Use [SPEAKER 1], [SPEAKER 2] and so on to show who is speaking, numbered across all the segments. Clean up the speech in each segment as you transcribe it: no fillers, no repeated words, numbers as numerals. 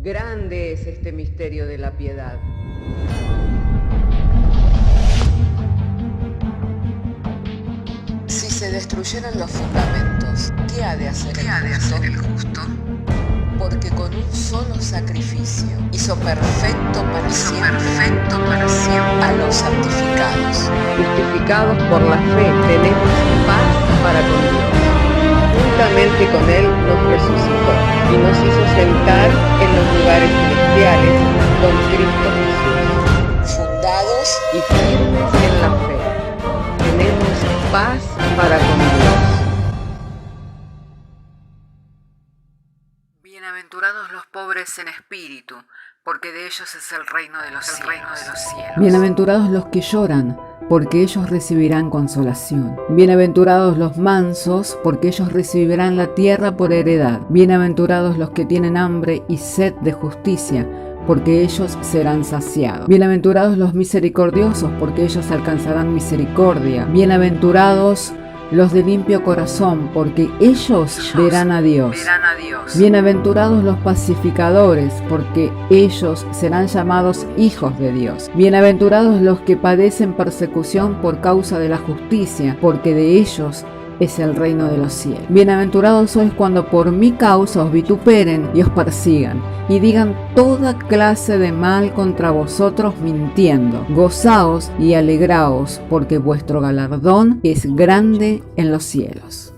[SPEAKER 1] Grande es este misterio de la piedad.
[SPEAKER 2] Si se destruyeran los fundamentos, ¿qué ha de hacer el justo? Porque con un solo sacrificio hizo perfecto para siempre a los santificados.
[SPEAKER 1] Justificados por la fe, tenemos paz para con Dios. Juntamente con Él nos resucitó y nos hizo sentar en los lugares celestiales con Cristo Jesús.
[SPEAKER 2] Fundados
[SPEAKER 1] Y firmes en la fe, tenemos paz para con Dios.
[SPEAKER 2] Bienaventurados los pobres en espíritu, porque de ellos es el reino de los cielos.
[SPEAKER 3] Bienaventurados los que lloran, porque ellos recibirán consolación. Bienaventurados los mansos, porque ellos recibirán la tierra por heredad. Bienaventurados los que tienen hambre y sed de justicia, porque ellos serán saciados. Bienaventurados los misericordiosos, porque ellos alcanzarán misericordia. Bienaventurados los de limpio corazón, porque ellos verán a Dios. Bienaventurados los pacificadores, porque ellos serán llamados hijos de Dios. Bienaventurados los que padecen persecución por causa de la justicia, porque de ellos es el reino de los cielos. Bienaventurados sois cuando por mi causa os vituperen y os persigan, y digan toda clase de mal contra vosotros mintiendo. Gozaos y alegraos, porque vuestro galardón es grande en los cielos.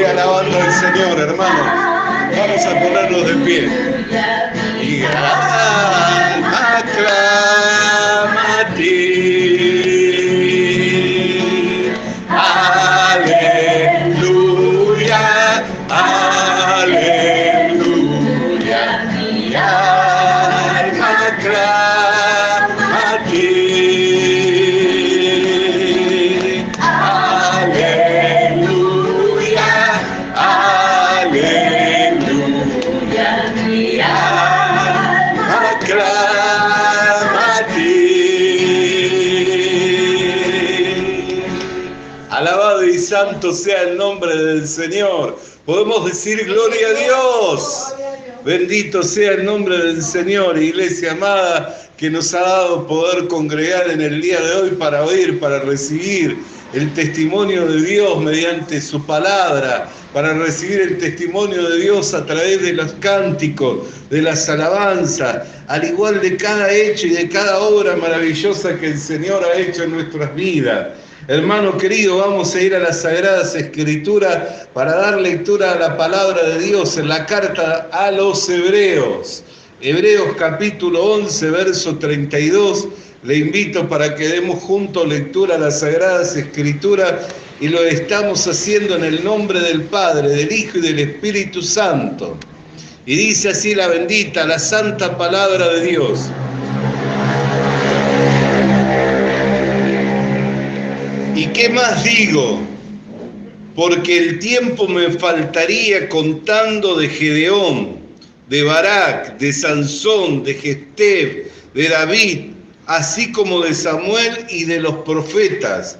[SPEAKER 4] Alabando al Señor, hermanos. Vamos a ponernos de pie. Y alma clama a ti. Aleluya, aleluya. Mi alma clama a ti. Alabado y santo sea el nombre del Señor. Podemos decir gloria a Dios. Bendito sea el nombre del Señor, iglesia amada, que nos ha dado poder congregar en el día de hoy para oír, para recibir el testimonio de Dios mediante su palabra, para recibir el testimonio de Dios a través de los cánticos, de las alabanzas, al igual de cada hecho y de cada obra maravillosa que el Señor ha hecho en nuestras vidas. Hermano querido, vamos a ir a las Sagradas Escrituras para dar lectura a la palabra de Dios en la carta a los Hebreos. Hebreos capítulo 11, verso 32. Le invito para que demos juntos lectura a las Sagradas Escrituras y lo estamos haciendo en el nombre del Padre, del Hijo y del Espíritu Santo. Y dice así la bendita, la santa palabra de Dios. ¿Y qué más digo? Porque el tiempo me faltaría contando de Gedeón, de Barak, de Sansón, de Jefté, de David, así como de Samuel y de los profetas,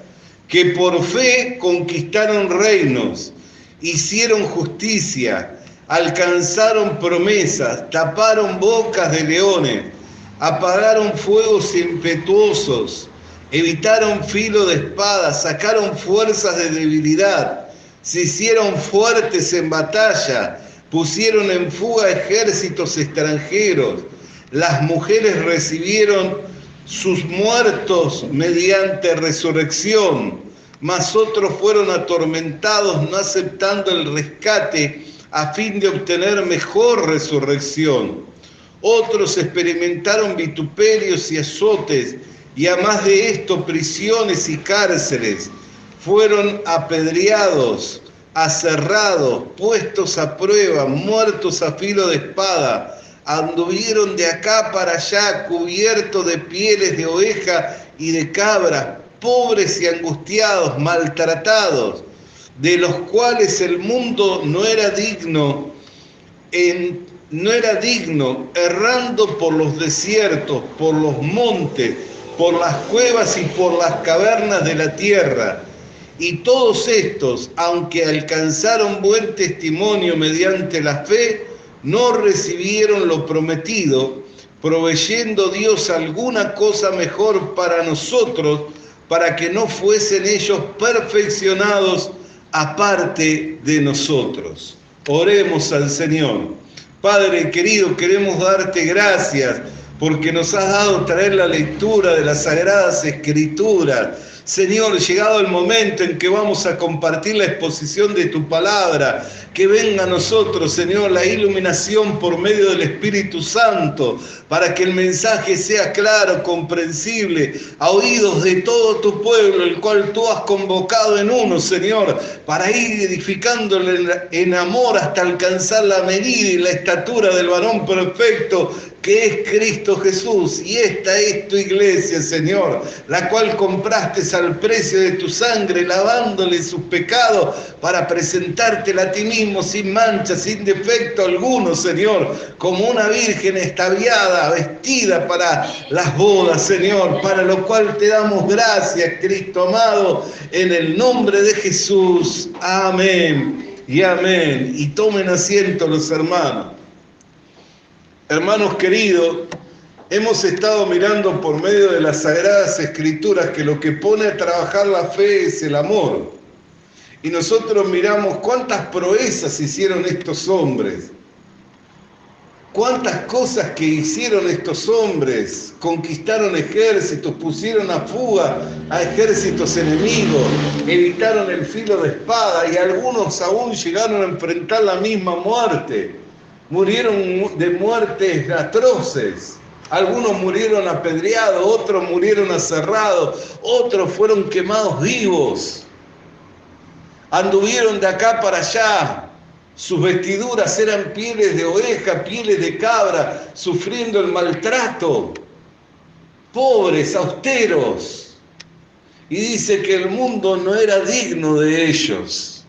[SPEAKER 4] que por fe conquistaron reinos, hicieron justicia, alcanzaron promesas, taparon bocas de leones, apagaron fuegos impetuosos, evitaron filo de espada, sacaron fuerzas de debilidad, se hicieron fuertes en batalla, pusieron en fuga ejércitos extranjeros. Las mujeres recibieron sus muertos mediante resurrección, mas otros fueron atormentados no aceptando el rescate a fin de obtener mejor resurrección. Otros experimentaron vituperios y azotes, y además de esto prisiones y cárceles. Fueron apedreados, aserrados, puestos a prueba, muertos a filo de espada. Anduvieron de acá para allá cubiertos de pieles de oveja y de cabra, pobres y angustiados, maltratados, de los cuales el mundo no era digno, errando por los desiertos, por los montes, por las cuevas y por las cavernas de la tierra. Y todos estos, aunque alcanzaron buen testimonio mediante la fe, no recibieron lo prometido, proveyendo Dios alguna cosa mejor para nosotros, para que no fuesen ellos perfeccionados aparte de nosotros. Oremos al Señor. Padre querido, queremos darte gracias porque nos has dado traer la lectura de las Sagradas Escrituras. Señor, llegado el momento en que vamos a compartir la exposición de tu palabra, que venga a nosotros, Señor, la iluminación por medio del Espíritu Santo, para que el mensaje sea claro, comprensible, a oídos de todo tu pueblo, el cual tú has convocado en uno, Señor, para ir edificándole en amor hasta alcanzar la medida y la estatura del varón perfecto, que es Cristo Jesús. Y esta es tu iglesia, Señor, la cual compraste al precio de tu sangre, lavándole sus pecados, para presentártela a ti mismo sin mancha, sin defecto alguno, Señor, como una virgen estaviada, vestida para las bodas, Señor, para lo cual te damos gracias, Cristo amado, en el nombre de Jesús. Amén y amén. Y tomen asiento los hermanos. Hermanos queridos, hemos estado mirando por medio de las Sagradas Escrituras que lo que pone a trabajar la fe es el amor. Y nosotros miramos cuántas proezas hicieron estos hombres, cuántas cosas que hicieron estos hombres, conquistaron ejércitos, pusieron a fuga a ejércitos enemigos, evitaron el filo de espada y algunos aún llegaron a enfrentar la misma muerte. Murieron de muertes atroces. Algunos murieron apedreados, otros murieron aserrados, otros fueron quemados vivos. Anduvieron de acá para allá. Sus vestiduras eran pieles de oveja, pieles de cabra, sufriendo el maltrato. Pobres, austeros. Y dice que el mundo no era digno de ellos.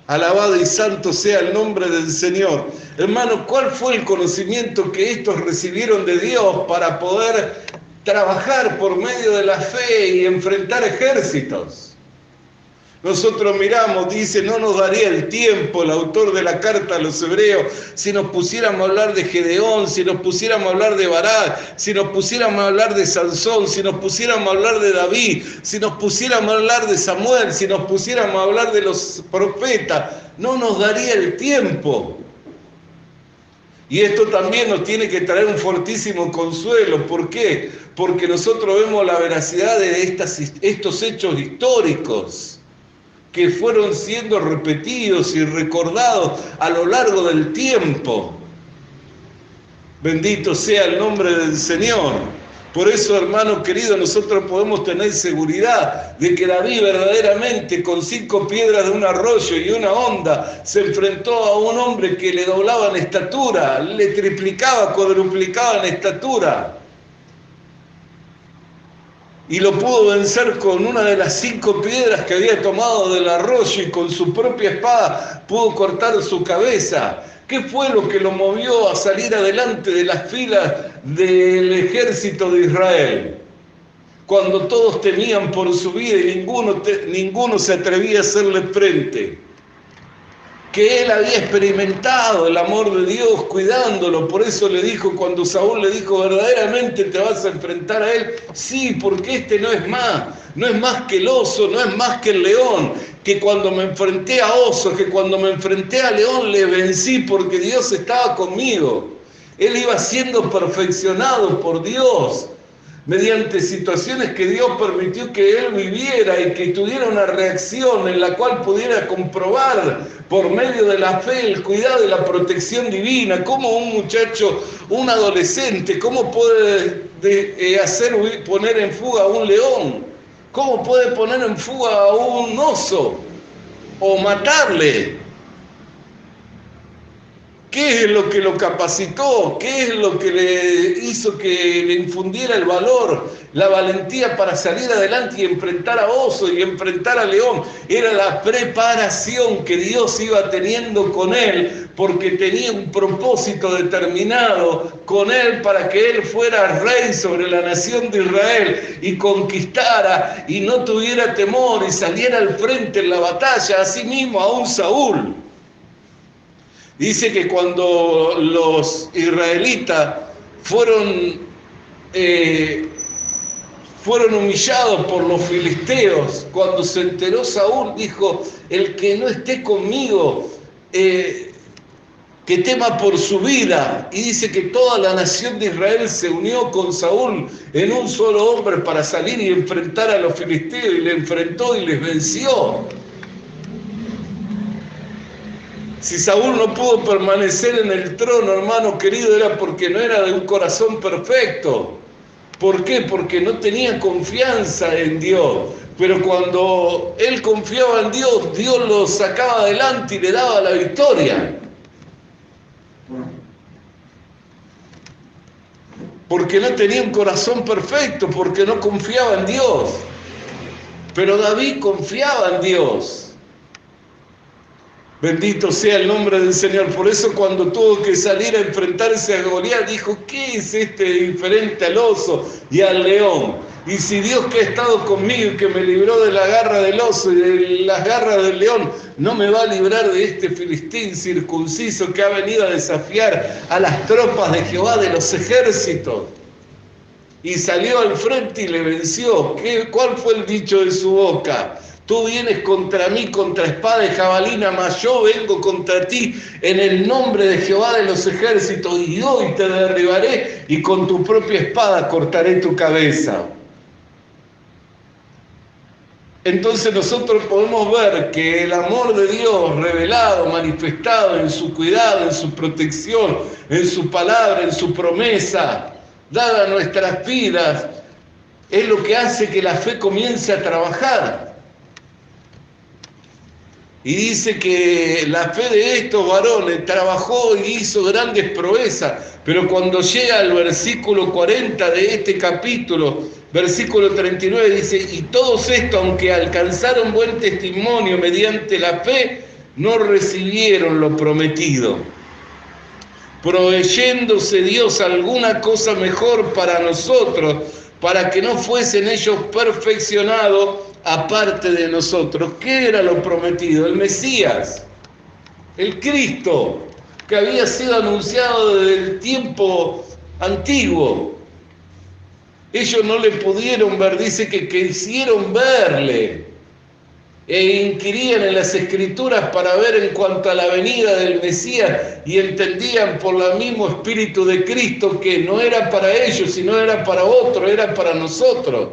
[SPEAKER 4] Alabado y santo sea el nombre del Señor. Hermano, ¿cuál fue el conocimiento que estos recibieron de Dios para poder trabajar por medio de la fe y enfrentar ejércitos? Nosotros miramos, dice, no nos daría el tiempo el autor de la carta a los hebreos si nos pusiéramos a hablar de Gedeón, si nos pusiéramos a hablar de Barak, si nos pusiéramos a hablar de Sansón, si nos pusiéramos a hablar de David, si nos pusiéramos a hablar de Samuel, si nos pusiéramos a hablar de los profetas, no nos daría el tiempo. Y esto también nos tiene que traer un fortísimo consuelo. ¿Por qué? Porque nosotros vemos la veracidad de estos hechos históricos que fueron siendo repetidos y recordados a lo largo del tiempo. Bendito sea el nombre del Señor. Por eso, hermanos queridos, nosotros podemos tener seguridad de que David verdaderamente, con 5 piedras de un arroyo y una honda, se enfrentó a un hombre que le doblaba en estatura, le triplicaba, cuadruplicaba en estatura. Y lo pudo vencer con una de las 5 piedras que había tomado del arroyo, y con su propia espada pudo cortar su cabeza. ¿Qué fue lo que lo movió a salir adelante de las filas del ejército de Israel? Cuando todos temían por su vida y ninguno se atrevía a hacerle frente. Que él había experimentado el amor de Dios cuidándolo. Por eso le dijo, cuando Saúl le dijo, ¿verdaderamente te vas a enfrentar a él? Sí, porque este no es más que el oso, no es más que el león. Que cuando me enfrenté a oso, que cuando me enfrenté a león, le vencí porque Dios estaba conmigo. Él iba siendo perfeccionado por Dios, mediante situaciones que Dios permitió que él viviera y que tuviera una reacción en la cual pudiera comprobar por medio de la fe el cuidado y la protección divina. Cómo un muchacho, un adolescente, cómo puede poner en fuga a un león, cómo puede poner en fuga a un oso o matarle. ¿Qué es lo que lo capacitó? ¿Qué es lo que le hizo que le infundiera el valor, la valentía para salir adelante y enfrentar a oso y enfrentar a león? Era la preparación que Dios iba teniendo con él, porque tenía un propósito determinado con él para que él fuera rey sobre la nación de Israel y conquistara y no tuviera temor y saliera al frente en la batalla, así mismo a un Saúl. Dice que cuando los israelitas fueron humillados por los filisteos, cuando se enteró Saúl, dijo, el que no esté conmigo, que tema por su vida. Y dice que toda la nación de Israel se unió con Saúl en un solo hombre para salir y enfrentar a los filisteos, y le enfrentó y les venció. Si Saúl no pudo permanecer en el trono, hermano querido, era porque no era de un corazón perfecto. ¿Por qué? Porque no tenía confianza en Dios. Pero cuando él confiaba en Dios, Dios lo sacaba adelante y le daba la victoria. Porque no tenía un corazón perfecto, porque no confiaba en Dios. Pero David confiaba en Dios. Bendito sea el nombre del Señor. Por eso cuando tuvo que salir a enfrentarse a Goliat, dijo, ¿qué es este diferente al oso y al león? Y si Dios, que ha estado conmigo y que me libró de la garra del oso y de las garras del león, no me va a librar de este filistín circunciso que ha venido a desafiar a las tropas de Jehová de los ejércitos. Y salió al frente y le venció. ¿Cuál fue el dicho de su boca? Tú vienes contra mí, contra espada y jabalina, mas yo vengo contra ti en el nombre de Jehová de los ejércitos, y hoy te derribaré y con tu propia espada cortaré tu cabeza. Entonces nosotros podemos ver que el amor de Dios revelado, manifestado en su cuidado, en su protección, en su palabra, en su promesa, dada a nuestras vidas, es lo que hace que la fe comience a trabajar. Y dice que la fe de estos varones trabajó y hizo grandes proezas, pero cuando llega al versículo 40 de este capítulo, versículo 39, dice, y todos estos, aunque alcanzaron buen testimonio mediante la fe, no recibieron lo prometido, proveyéndose Dios alguna cosa mejor para nosotros, para que no fuesen ellos perfeccionados aparte de nosotros. ¿Qué era lo prometido? El Mesías, el Cristo, que había sido anunciado desde el tiempo antiguo. Ellos no le pudieron ver, dice que quisieron verle e inquirían en las Escrituras para ver en cuanto a la venida del Mesías y entendían por el mismo Espíritu de Cristo que no era para ellos, sino era para otro, era para nosotros.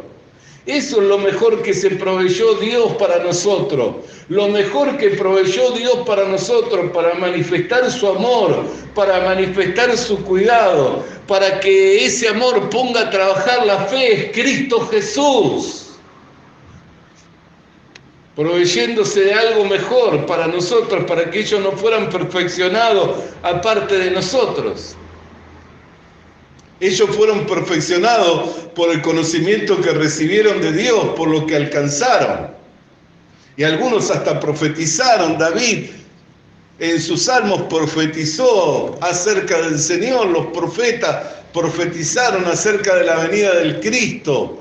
[SPEAKER 4] Eso es lo mejor que se proveyó Dios para nosotros. Lo mejor que proveyó Dios para nosotros, para manifestar su amor, para manifestar su cuidado, para que ese amor ponga a trabajar la fe, es Cristo Jesús. Proveyéndose de algo mejor para nosotros, para que ellos no fueran perfeccionados aparte de nosotros. Ellos fueron perfeccionados por el conocimiento que recibieron de Dios, por lo que alcanzaron. Y algunos hasta profetizaron. David en sus salmos profetizó acerca del Señor. Los profetas profetizaron acerca de la venida del Cristo.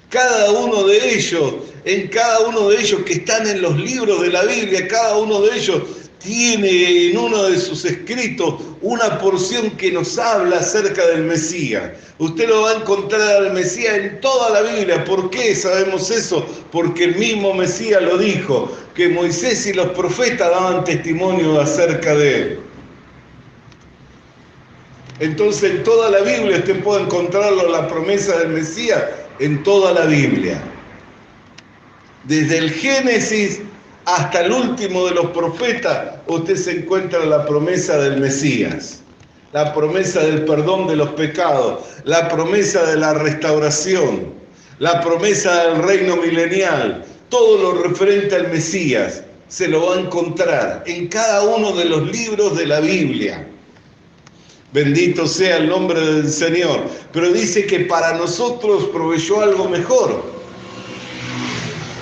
[SPEAKER 4] Cada uno de ellos, en cada uno de ellos que están en los libros de la Biblia, cada uno de ellos tiene en uno de sus escritos una porción que nos habla acerca del Mesías. Usted lo va a encontrar al Mesías en toda la Biblia. ¿Por qué sabemos eso? Porque el mismo Mesías lo dijo, que Moisés y los profetas daban testimonio acerca de él. Entonces en toda la Biblia usted puede encontrarlo, la promesa del Mesías, en toda la Biblia. Desde el Génesis hasta el último de los profetas, usted se encuentra la promesa del Mesías, la promesa del perdón de los pecados, la promesa de la restauración, la promesa del reino milenial, todo lo referente al Mesías se lo va a encontrar en cada uno de los libros de la Biblia. Bendito sea el nombre del Señor. Pero dice que para nosotros proveyó algo mejor.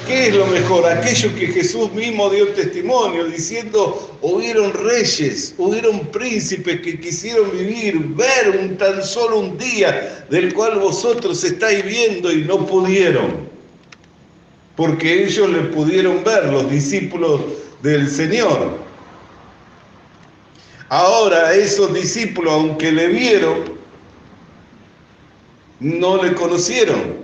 [SPEAKER 4] ¿Qué es lo mejor? Aquello que Jesús mismo dio testimonio, diciendo, hubieron reyes, hubieron príncipes que quisieron vivir, ver tan solo un día, del cual vosotros estáis viendo y no pudieron. Porque ellos le pudieron ver, los discípulos del Señor. Ahora esos discípulos, aunque le vieron, no le conocieron.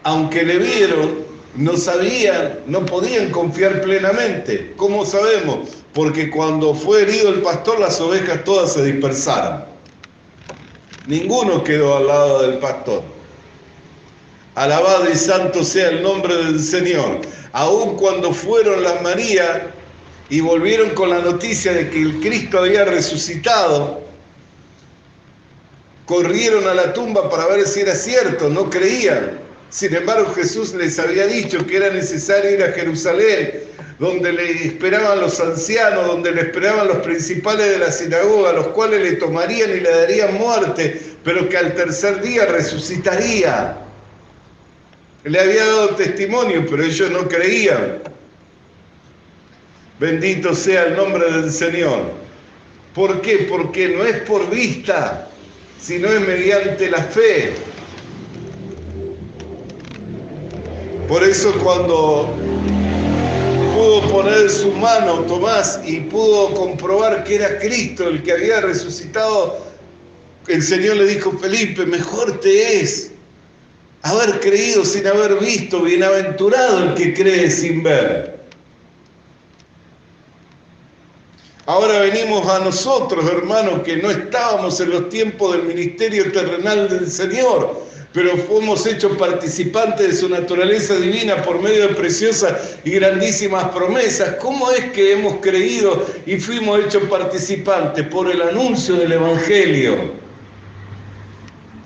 [SPEAKER 4] Aunque le vieron, no sabían, no podían confiar plenamente. ¿Cómo sabemos? Porque cuando fue herido el pastor, las ovejas todas se dispersaron. Ninguno quedó al lado del pastor. Alabado y santo sea el nombre del Señor. Aun cuando fueron las Marías y volvieron con la noticia de que el Cristo había resucitado, corrieron a la tumba para ver si era cierto, no creían. Sin embargo, Jesús les había dicho que era necesario ir a Jerusalén, donde le esperaban los ancianos, donde le esperaban los principales de la sinagoga, los cuales le tomarían y le darían muerte, pero que al tercer día resucitaría. Le había dado testimonio, pero ellos no creían. Bendito sea el nombre del Señor. ¿Por qué? Porque no es por vista, sino es mediante la fe. Por eso cuando pudo poner su mano Tomás y pudo comprobar que era Cristo el que había resucitado, el Señor le dijo, Felipe, mejor te es haber creído sin haber visto, bienaventurado el que cree sin ver. Ahora venimos a nosotros, hermanos, que no estábamos en los tiempos del ministerio terrenal del Señor, pero fuimos hechos participantes de su naturaleza divina por medio de preciosas y grandísimas promesas. ¿Cómo es que hemos creído y fuimos hechos participantes? Por el anuncio del Evangelio.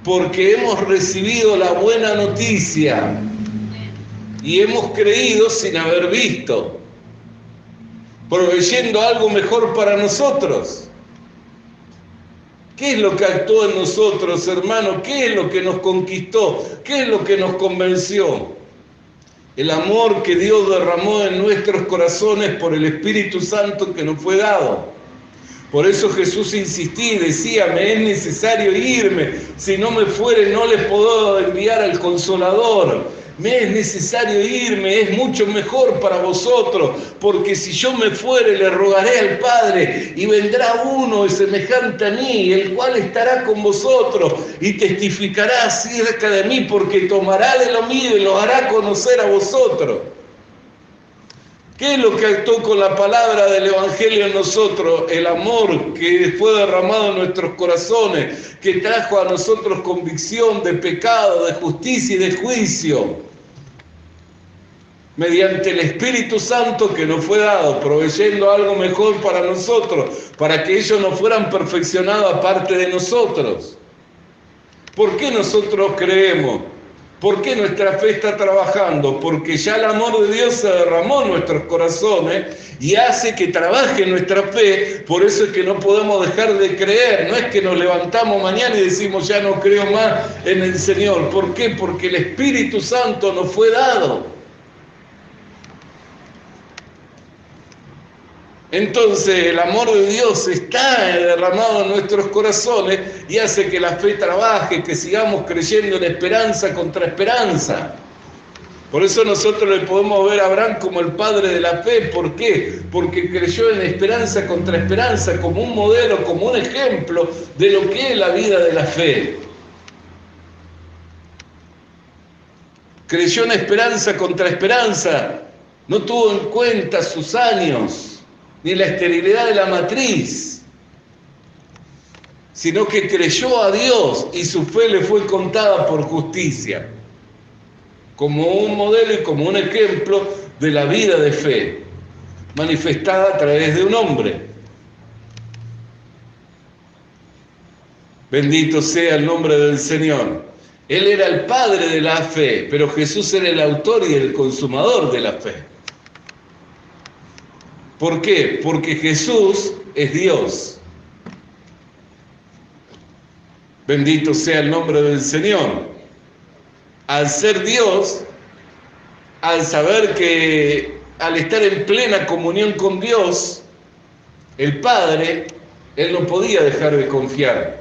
[SPEAKER 4] Porque hemos recibido la buena noticia y hemos creído sin haber visto, proveyendo algo mejor para nosotros. ¿Qué es lo que actuó en nosotros, hermanos? ¿Qué es lo que nos conquistó? ¿Qué es lo que nos convenció? El amor que Dios derramó en nuestros corazones por el Espíritu Santo que nos fue dado. Por eso Jesús insistía y decía, me es necesario irme, si no me fuere no les puedo enviar al Consolador. me es necesario irme, es mucho mejor para vosotros, porque si yo me fuere le rogaré al Padre y vendrá uno semejante a mí, el cual estará con vosotros y testificará acerca de mí, porque tomará de lo mío y lo hará conocer a vosotros. ¿Qué es lo que actuó con la palabra del Evangelio en nosotros? El amor que fue derramado en nuestros corazones, que trajo a nosotros convicción de pecado, de justicia y de juicio, mediante el Espíritu Santo que nos fue dado, proveyendo algo mejor para nosotros, para que ellos no fueran perfeccionados aparte de nosotros. ¿Por qué nosotros creemos? ¿Por qué nuestra fe está trabajando? Porque ya el amor de Dios se derramó en nuestros corazones y hace que trabaje nuestra fe. Por eso es que no podemos dejar de creer. No es que nos levantamos mañana y decimos ya no creo más en el Señor. ¿Por qué? Porque el Espíritu Santo nos fue dado. Entonces el amor de Dios está derramado en nuestros corazones y hace que la fe trabaje, que sigamos creyendo en esperanza contra esperanza. Por eso nosotros le podemos ver a Abraham como el padre de la fe. ¿Por qué? Porque creyó en esperanza contra esperanza, como un modelo, como un ejemplo de lo que es la vida de la fe. Creyó en esperanza contra esperanza, no tuvo en cuenta sus años, ni la esterilidad de la matriz, sino que creyó a Dios y su fe le fue contada por justicia, como un modelo y como un ejemplo de la vida de fe, manifestada a través de un hombre. Bendito sea el nombre del Señor. Él era el padre de la fe, pero Jesús era el autor y el consumador de la fe. ¿Por qué? Porque Jesús es Dios. Bendito sea el nombre del Señor. Al ser Dios, al saber que al estar en plena comunión con Dios, el Padre, Él no podía dejar de confiar.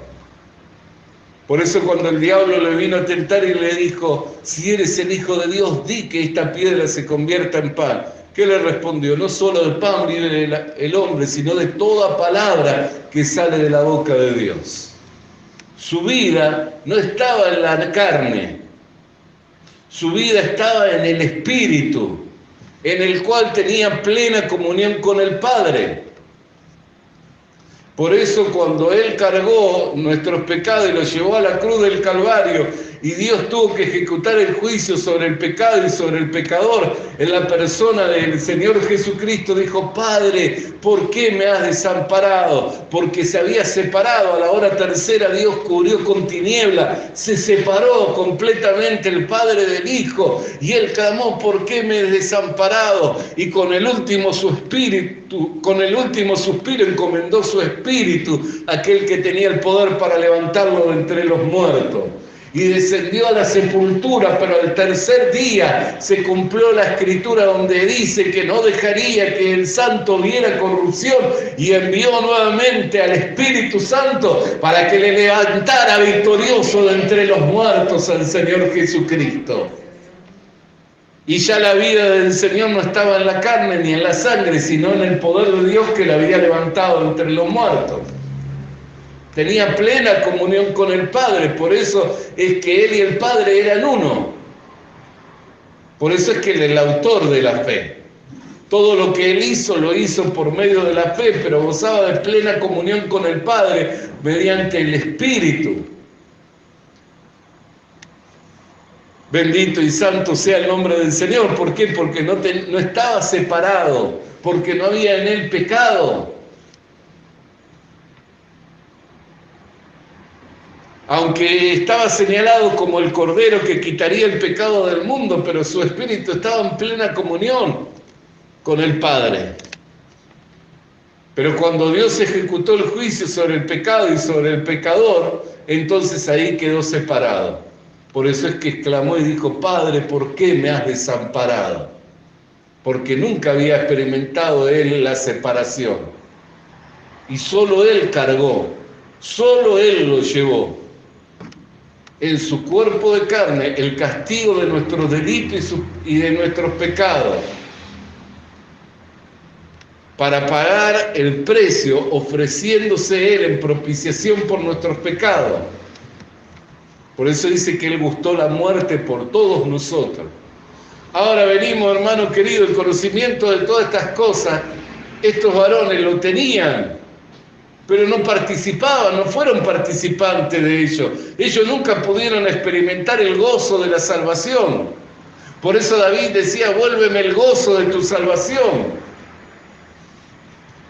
[SPEAKER 4] Por eso cuando el diablo le vino a tentar y le dijo, si eres el Hijo de Dios, di que esta piedra se convierta en pan. ¿Qué le respondió? No solo del pan vive el hombre, sino de toda palabra que sale de la boca de Dios. Su vida no estaba en la carne, su vida estaba en el Espíritu, en el cual tenía plena comunión con el Padre. Por eso cuando Él cargó nuestros pecados y los llevó a la cruz del Calvario, y Dios tuvo que ejecutar el juicio sobre el pecado y sobre el pecador en la persona del Señor Jesucristo, dijo, Padre, ¿por qué me has desamparado? Porque se había separado. A la hora tercera Dios cubrió con tiniebla, se separó completamente el Padre del Hijo, y Él clamó, ¿por qué me has desamparado? Y con el último suspiro encomendó su espíritu a aquel que tenía el poder para levantarlo de entre los muertos. Y descendió a la sepultura, pero al tercer día se cumplió la escritura donde dice que no dejaría que el santo viera corrupción, y envió nuevamente al Espíritu Santo para que le levantara victorioso de entre los muertos al Señor Jesucristo. Y ya la vida del Señor no estaba en la carne ni en la sangre, sino en el poder de Dios que le había levantado de entre los muertos. Tenía plena comunión con el Padre, por eso es que Él y el Padre eran uno. Por eso es que Él es el autor de la fe. Todo lo que Él hizo, lo hizo por medio de la fe, pero gozaba de plena comunión con el Padre mediante el Espíritu. Bendito y santo sea el nombre del Señor. ¿Por qué? Porque no estaba separado, porque no había en Él pecado. Aunque estaba señalado como el Cordero que quitaría el pecado del mundo, pero su espíritu estaba en plena comunión con el Padre. Pero cuando Dios ejecutó el juicio sobre el pecado y sobre el pecador, entonces ahí quedó separado. Por eso es que exclamó y dijo, Padre, ¿por qué me has desamparado? Porque nunca había experimentado Él la separación. Y solo Él cargó, solo Él lo llevó. en su cuerpo de carne el castigo de nuestros delitos y de nuestros pecados, para pagar el precio, ofreciéndose Él en propiciación por nuestros pecados. Por eso dice que Él gustó la muerte por todos nosotros. Ahora venimos, hermano querido, el conocimiento de todas estas cosas, estos varones lo tenían, pero no participaban, no fueron participantes de ello. Ellos nunca pudieron experimentar el gozo de la salvación. Por eso David decía, vuélveme el gozo de tu salvación.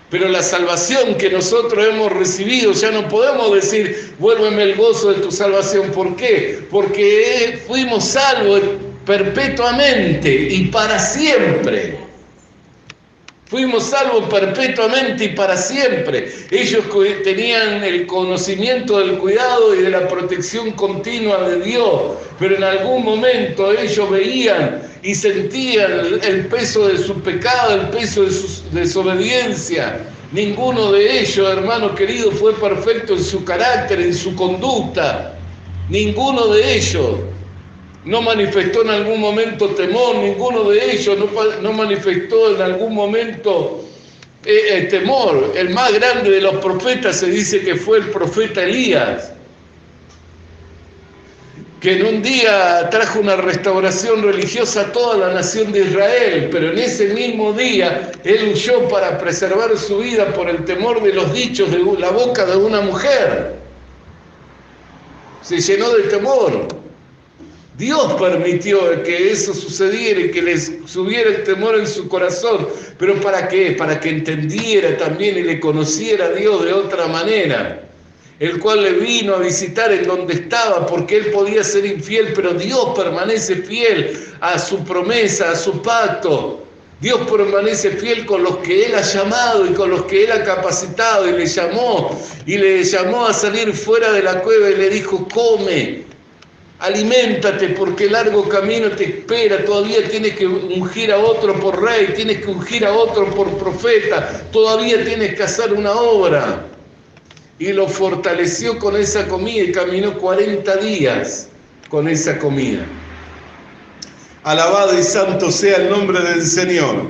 [SPEAKER 4] Pero la salvación que nosotros hemos recibido, ya no podemos decir, vuélveme el gozo de tu salvación. ¿Por qué? Porque fuimos salvos perpetuamente y para siempre. Fuimos salvos perpetuamente y para siempre. Ellos tenían el conocimiento del cuidado y de la protección continua de Dios, pero en algún momento ellos veían y sentían el peso de su pecado, el peso de su desobediencia. Ninguno de ellos, hermano querido, fue perfecto en su carácter, en su conducta. Ninguno de ellos no manifestó en algún momento temor, ninguno de ellos no manifestó en algún momento temor. El más grande de los profetas se dice que fue el profeta Elías, que en un día trajo una restauración religiosa a toda la nación de Israel, pero en ese mismo día él huyó para preservar su vida por el temor de los dichos de la boca de una mujer. Se llenó de temor. Dios permitió que eso sucediera y que les subiera el temor en su corazón. ¿Pero para qué? Para que entendiera también y le conociera a Dios de otra manera. El cual le vino a visitar en donde estaba, porque él podía ser infiel, pero Dios permanece fiel a su promesa, a su pacto. Dios permanece fiel con los que Él ha llamado y con los que Él ha capacitado, y le llamó a salir fuera de la cueva y le dijo, come, aliméntate, porque largo camino te espera, todavía tienes que ungir a otro por rey, tienes que ungir a otro por profeta, todavía tienes que hacer una obra. Y lo fortaleció con esa comida y caminó 40 días con esa comida. Alabado y santo sea el nombre del Señor.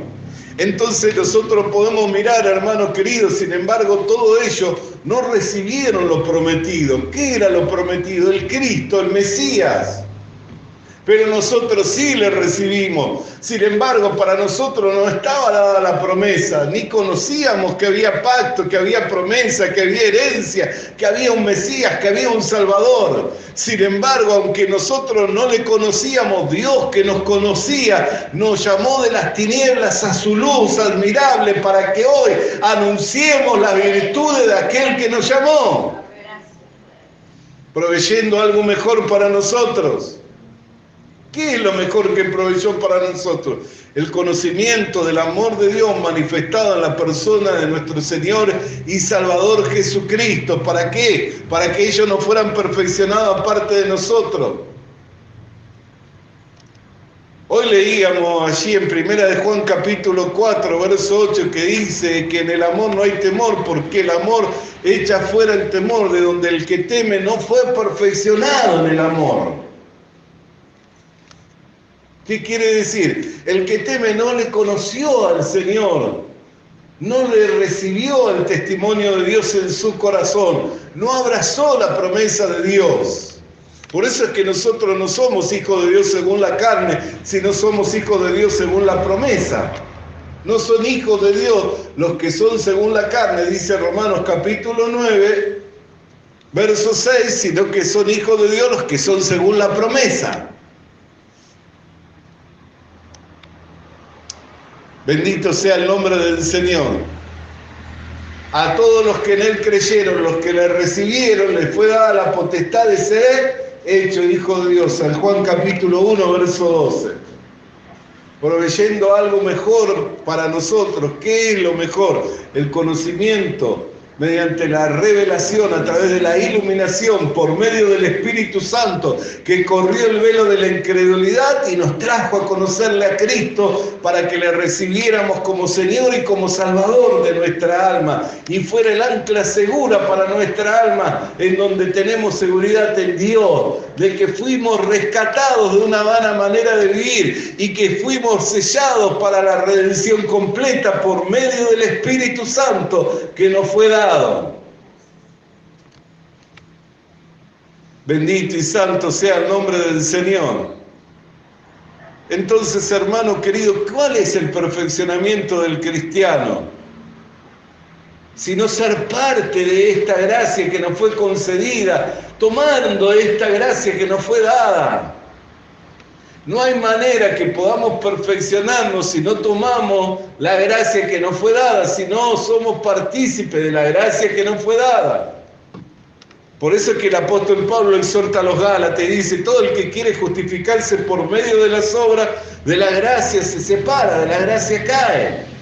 [SPEAKER 4] Entonces nosotros podemos mirar, hermanos queridos, sin embargo, todo ello no recibieron lo prometido. ¿Qué era lo prometido? El Cristo, el Mesías. Pero nosotros sí le recibimos. Sin embargo, para nosotros no estaba dada la promesa, ni conocíamos que había pacto, que había promesa, que había herencia, que había un Mesías, que había un Salvador. Sin embargo, aunque nosotros no le conocíamos, Dios que nos conocía, nos llamó de las tinieblas a su luz admirable para que hoy anunciemos las virtudes de aquel que nos llamó, proveyendo algo mejor para nosotros. ¿Qué es lo mejor que proveyó para nosotros? El conocimiento del amor de Dios manifestado en la persona de nuestro Señor y Salvador Jesucristo. ¿Para qué? Para que ellos no fueran perfeccionados aparte de nosotros. Hoy leíamos allí en 1 de Juan capítulo 4, verso 8, que dice que en el amor no hay temor, porque el amor echa fuera el temor, de donde el que teme no fue perfeccionado en el amor. ¿Qué quiere decir? El que teme no le conoció al Señor, no le recibió el testimonio de Dios en su corazón, no abrazó la promesa de Dios. Por eso es que nosotros no somos hijos de Dios según la carne, sino somos hijos de Dios según la promesa. No son hijos de Dios los que son según la carne, dice Romanos capítulo 9, verso 6, sino que son hijos de Dios los que son según la promesa. Bendito sea el nombre del Señor. A todos los que en Él creyeron, los que le recibieron, les fue dada la potestad de ser hecho hijo de Dios. San Juan capítulo 1, verso 12. Proveyendo algo mejor para nosotros. ¿Qué es lo mejor? El conocimiento mediante la revelación, a través de la iluminación, por medio del Espíritu Santo, que corrió el velo de la incredulidad y nos trajo a conocerle a Cristo para que le recibiéramos como Señor y como Salvador de nuestra alma, y fuera el ancla segura para nuestra alma, en donde tenemos seguridad en Dios, de que fuimos rescatados de una vana manera de vivir y que fuimos sellados para la redención completa por medio del Espíritu Santo que nos fue dado. Bendito y santo sea el nombre del Señor. Entonces, hermano querido, ¿cuál es el perfeccionamiento del cristiano? Sino ser parte de esta gracia que nos fue concedida, tomando esta gracia que nos fue dada. No hay manera que podamos perfeccionarnos si no tomamos la gracia que nos fue dada, si no somos partícipes de la gracia que nos fue dada. Por eso es que el apóstol Pablo exhorta a los Gálatas y dice, todo el que quiere justificarse por medio de las obras, de la gracia se separa, de la gracia cae.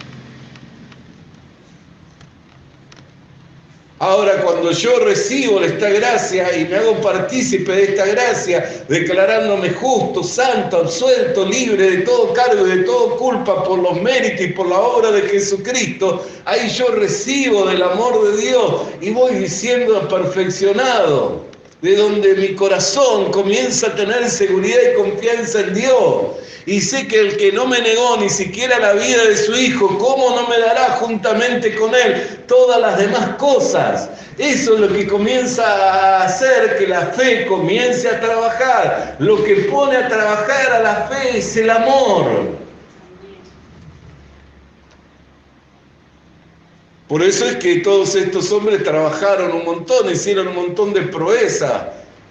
[SPEAKER 4] Ahora, cuando yo recibo esta gracia y me hago partícipe de esta gracia, declarándome justo, santo, absuelto, libre de todo cargo y de toda culpa por los méritos y por la obra de Jesucristo, ahí yo recibo del amor de Dios y voy siendo perfeccionado, de donde mi corazón comienza a tener seguridad y confianza en Dios. Y sé que el que no me negó ni siquiera la vida de su Hijo, ¿cómo no me dará juntamente con Él todas las demás cosas? Eso es lo que comienza a hacer que la fe comience a trabajar. Lo que pone a trabajar a la fe es el amor. Por eso es que todos estos hombres trabajaron un montón, hicieron un montón de proezas.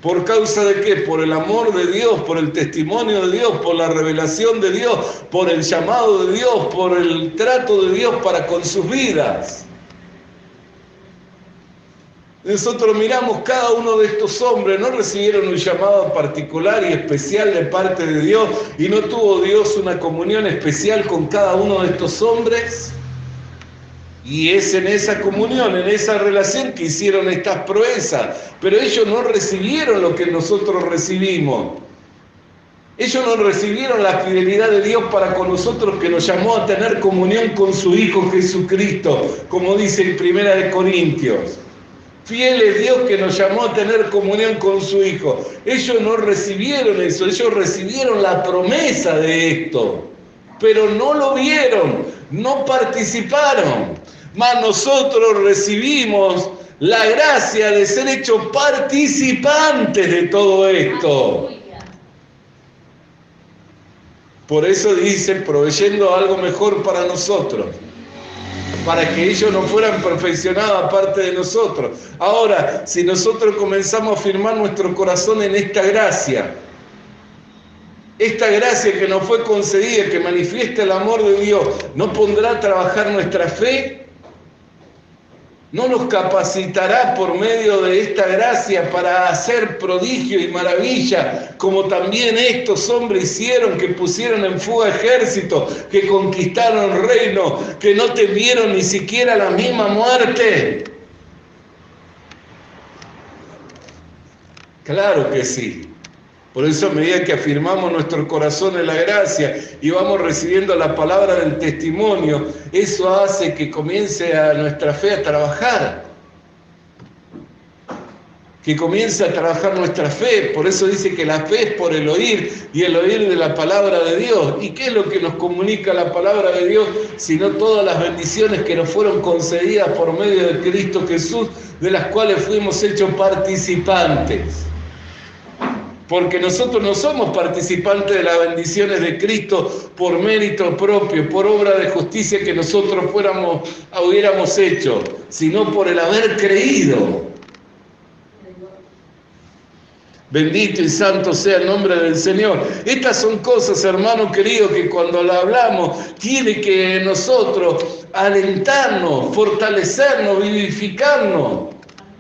[SPEAKER 4] ¿Por causa de qué? Por el amor de Dios, por el testimonio de Dios, por la revelación de Dios, por el llamado de Dios, por el trato de Dios para con sus vidas. Nosotros miramos cada uno de estos hombres, no recibieron un llamado particular y especial de parte de Dios, y no tuvo Dios una comunión especial con cada uno de estos hombres. Y es en esa comunión, en esa relación que hicieron estas proezas. Pero ellos no recibieron lo que nosotros recibimos. Ellos no recibieron la fidelidad de Dios para con nosotros, que nos llamó a tener comunión con su Hijo Jesucristo, como dice en 1 Corintios. Fiel es Dios que nos llamó a tener comunión con su Hijo. Ellos no recibieron eso, ellos recibieron la promesa de esto, pero no lo vieron, no participaron. Mas nosotros recibimos la gracia de ser hechos participantes de todo esto. Por eso dice, proveyendo algo mejor para nosotros, para que ellos no fueran perfeccionados aparte de nosotros. Ahora, si nosotros comenzamos a firmar nuestro corazón en esta gracia que nos fue concedida, que manifiesta el amor de Dios, ¿no pondrá a trabajar nuestra fe? ¿No nos capacitará por medio de esta gracia para hacer prodigio y maravilla, como también estos hombres hicieron, que pusieron en fuga ejércitos, que conquistaron reinos, que no temieron ni siquiera la misma muerte? Claro que sí. Por eso, a medida que afirmamos nuestro corazón en la gracia y vamos recibiendo la palabra del testimonio, eso hace que comience a nuestra fe a trabajar. Que comience a trabajar nuestra fe. Por eso dice que la fe es por el oír, y el oír de la palabra de Dios. ¿Y qué es lo que nos comunica la palabra de Dios? Sino todas las bendiciones que nos fueron concedidas por medio de Cristo Jesús, de las cuales fuimos hechos participantes. Porque nosotros no somos participantes de las bendiciones de Cristo por mérito propio, por obra de justicia que nosotros hubiéramos hecho, sino por el haber creído. Bendito y santo sea el nombre del Señor. Estas son cosas, hermano querido, que cuando la hablamos, tiene que nosotros alentarnos, fortalecernos, vivificarnos.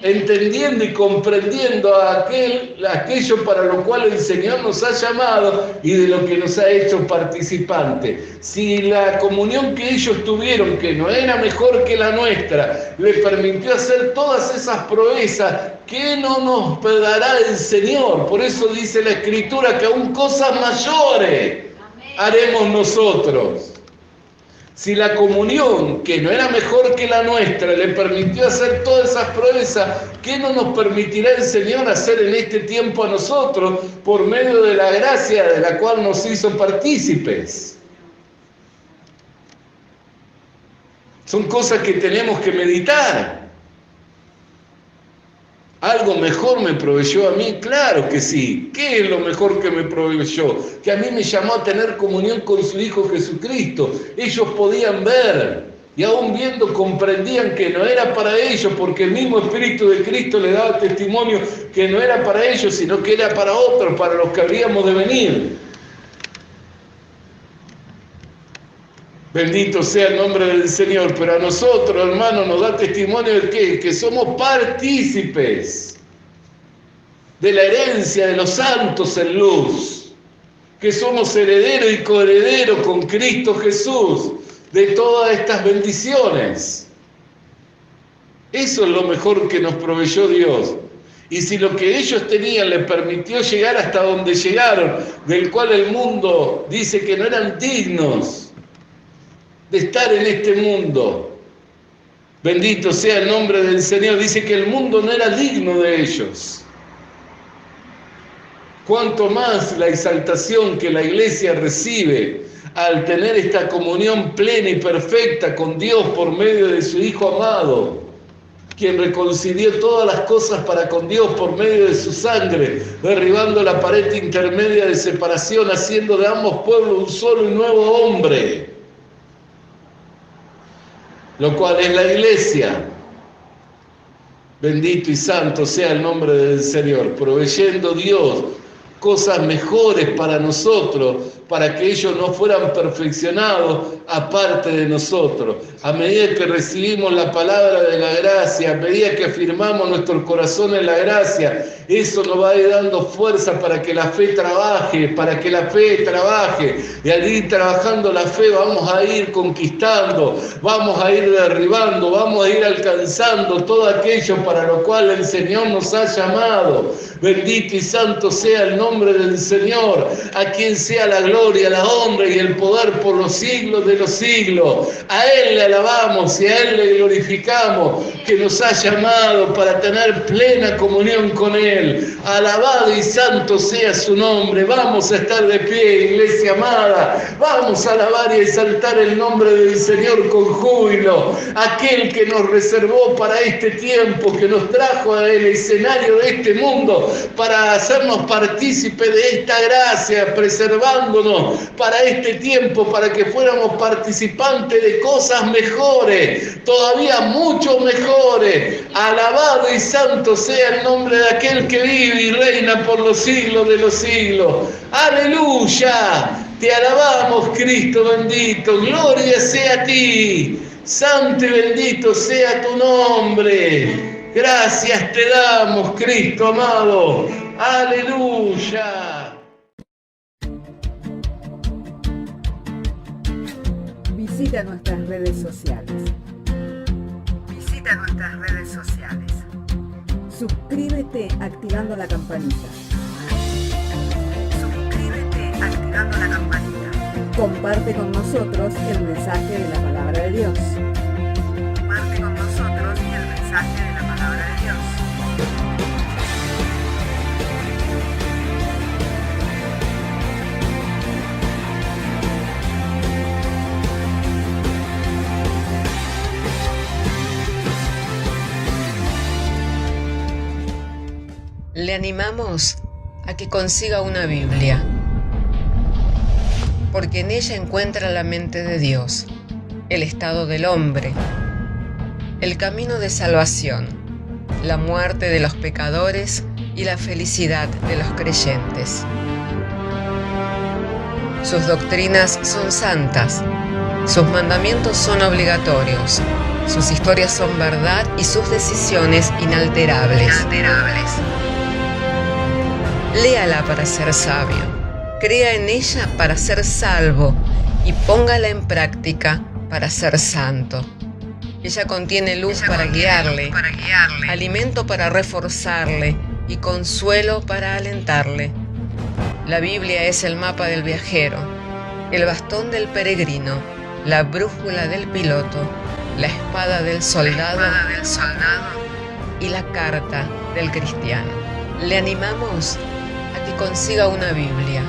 [SPEAKER 5] entendiendo y comprendiendo aquello para lo cual el Señor nos ha llamado y de lo que nos ha hecho participante. Si la comunión que ellos tuvieron, que no era mejor que la nuestra, les permitió hacer todas esas proezas, ¿qué no nos dará el Señor? Por eso dice la Escritura que aún cosas mayores haremos nosotros. Si la comunión, que no era mejor que la nuestra, le permitió hacer todas esas proezas, ¿qué no nos permitirá el Señor hacer en este tiempo a nosotros por medio de la gracia de la cual nos hizo partícipes? Son cosas que tenemos que meditar. ¿Algo mejor me proveyó a mí? Claro que sí. ¿Qué es lo mejor que me proveyó? Que a mí me llamó a tener comunión con su Hijo Jesucristo. Ellos podían ver y aún viendo comprendían que no era para ellos, porque el mismo Espíritu de Cristo le daba testimonio que no era para ellos, sino que era para otros, para los que habríamos de venir. Bendito sea el nombre del Señor, pero a nosotros, hermanos, nos da testimonio de que somos partícipes de la herencia de los santos en luz, que somos herederos y coherederos con Cristo Jesús de todas estas bendiciones. Eso es lo mejor que nos proveyó Dios. Y si lo que ellos tenían les permitió llegar hasta donde llegaron, del cual el mundo dice que no eran dignos de estar en este mundo. Bendito sea el nombre del Señor. Dice que el mundo no era digno de ellos. Cuanto más la exaltación que la iglesia recibe al tener esta comunión plena y perfecta con Dios por medio de su Hijo amado, quien reconcilió todas las cosas para con Dios por medio de su sangre, derribando la pared intermedia de separación, haciendo de ambos pueblos un solo y nuevo hombre, lo cual es la iglesia. Bendito y santo sea el nombre del Señor, proveyendo Dios cosas mejores para nosotros, para que ellos no fueran perfeccionados aparte de nosotros. A medida que recibimos la palabra de la gracia, a medida que afirmamos nuestro corazón en la gracia, eso nos va a ir dando fuerza para que la fe trabaje, y al ir trabajando la fe vamos a ir conquistando, vamos a ir derribando, vamos a ir alcanzando todo aquello para lo cual el Señor nos ha llamado. Bendito y santo sea el nombre del Señor, a quien sea la gloria, la honra y el poder por los siglos de los siglos. A Él le alabamos y a Él le glorificamos, que nos ha llamado para tener plena comunión con Él. Alabado y santo sea su nombre. Vamos a estar de pie, iglesia amada. Vamos a alabar y exaltar el nombre del Señor con júbilo. Aquel que nos reservó para este tiempo, que nos trajo al escenario de este mundo para hacernos partícipes de esta gracia, preservándonos para este tiempo, para que fuéramos participantes de cosas mejores, todavía mucho mejores. Alabado y santo sea el nombre de aquel que vive y reina por los siglos de los siglos. Aleluya, te alabamos, Cristo bendito, gloria sea a ti, santo y bendito sea tu nombre. Gracias te damos, Cristo amado. Aleluya.
[SPEAKER 3] Visita nuestras redes sociales. Suscríbete activando la campanita. Comparte con nosotros el mensaje de la palabra de Dios.
[SPEAKER 2] Le animamos a que consiga una Biblia, porque en ella encuentra la mente de Dios, el estado del hombre, el camino de salvación, la muerte de los pecadores y la felicidad de los creyentes. Sus doctrinas son santas, sus mandamientos son obligatorios, Sus historias son verdad y sus decisiones inalterables. Léala para ser sabio, crea en ella para ser salvo y póngala en práctica para ser santo. Ella contiene luz para guiarle, alimento para reforzarle y consuelo para alentarle. La Biblia es el mapa del viajero, el bastón del peregrino, la brújula del piloto, la espada del soldado y la carta del cristiano. Le animamos a que consiga una Biblia,